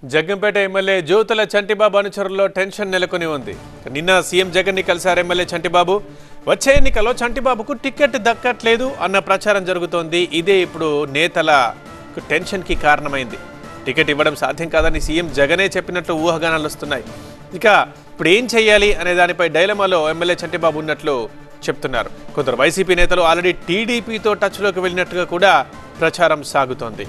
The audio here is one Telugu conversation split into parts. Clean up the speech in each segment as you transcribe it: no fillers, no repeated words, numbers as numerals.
జగ్గంపేట ఎమ్మెల్యే జ్యోతుల చంటిబాబు అనుచరుల్లో టెన్షన్ నెలకొని ఉంది. నిన్న సీఎం జగన్ ని కలిశారు ఎమ్మెల్యే చంటిబాబు. వచ్చే ఎన్నికల్లో చంటిబాబుకు టికెట్ దక్కట్లేదు అన్న ప్రచారం జరుగుతోంది. ఇదే ఇప్పుడు నేతల టెన్షన్ కి కారణమైంది. టికెట్ ఇవ్వడం సాధ్యం కాదని సీఎం జగనే చెప్పినట్లు ఊహాగానాలు వస్తున్నాయి. ఇక ఇప్పుడు ఏం చేయాలి అనే దానిపై డైలమాలో ఎమ్మెల్యే చంటిబాబు ఉన్నట్లు చెప్తున్నారు. కొందరు వైసీపీ నేతలు ఆల్రెడీ టీడీపీతో టచ్లోకి వెళ్ళినట్టుగా కూడా ప్రచారం సాగుతోంది.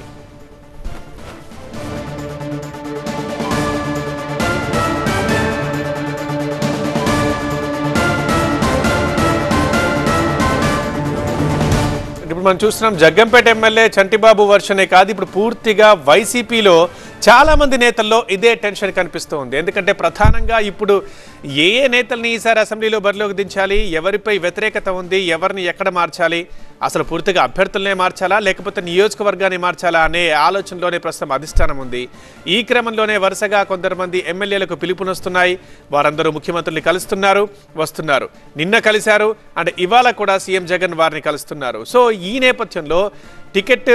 ఇప్పుడు మనం చూస్తున్నాం జగ్గంపేట ఎమ్మెల్యే చంటిబాబు వర్షనే కాదు, ఇప్పుడు పూర్తిగా వైసీపీలో చాలా మంది నేతల్లో ఇదే టెన్షన్ కనిపిస్తూ ఉంది. ఎందుకంటే ప్రధానంగా ఇప్పుడు ఏ నేతల్ని ఈసారి అసెంబ్లీలో బరిలోకి దించాలి, ఎవరిపై వ్యతిరేకత ఉంది, ఎవరిని ఎక్కడ మార్చాలి, అసలు పూర్తిగా అభ్యర్థులనే మార్చాలా లేకపోతే నియోజకవర్గాన్ని మార్చాలా అనే ఆలోచనలోనే ప్రస్తుతం అధిష్టానం ఉంది. ఈ క్రమంలోనే వరుసగా కొందరు ఎమ్మెల్యేలకు పిలుపునొస్తున్నాయి. వారందరూ ముఖ్యమంత్రుల్ని కలుస్తున్నారు, వస్తున్నారు. నిన్న కలిశారు అండ్ ఇవాళ కూడా సీఎం జగన్ వారిని కలుస్తున్నారు. సో ఈ నేపథ్యంలో టికెట్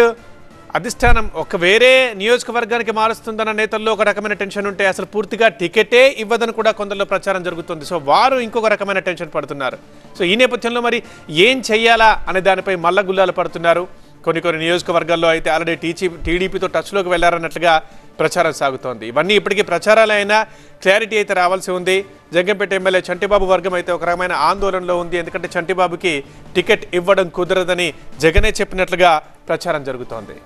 అధిష్టానం ఒక వేరే నియోజకవర్గానికి మారుస్తుందన్న నేతల్లో ఒక రకమైన టెన్షన్ ఉంటే అసలు పూర్తిగా టికెటే ఇవ్వదని కూడా కొందరిలో ప్రచారం జరుగుతుంది. సో వారు ఇంకొక రకమైన టెన్షన్ పడుతున్నారు. సో ఈ నేపథ్యంలో మరి ఏం చెయ్యాలా అనే దానిపై మల్లగుల్లాలు పడుతున్నారు. కొన్ని నియోజకవర్గాల్లో అయితే ఆల్రెడీ టీడీపీతో టచ్లోకి వెళ్లారన్నట్లుగా ప్రచారం సాగుతోంది. ఇవన్నీ ఇప్పటికీ ప్రచారాలు అయినా క్లారిటీ అయితే రావాల్సి ఉంది. జగ్గంపేట ఎమ్మెల్యే చంటిబాబు వర్గం అయితే ఒక రకమైన ఆందోళనలో ఉంది. ఎందుకంటే చంటిబాబుకి టికెట్ ఇవ్వడం కుదరదని జగనే చెప్పినట్లుగా ప్రచారం జరుగుతోంది.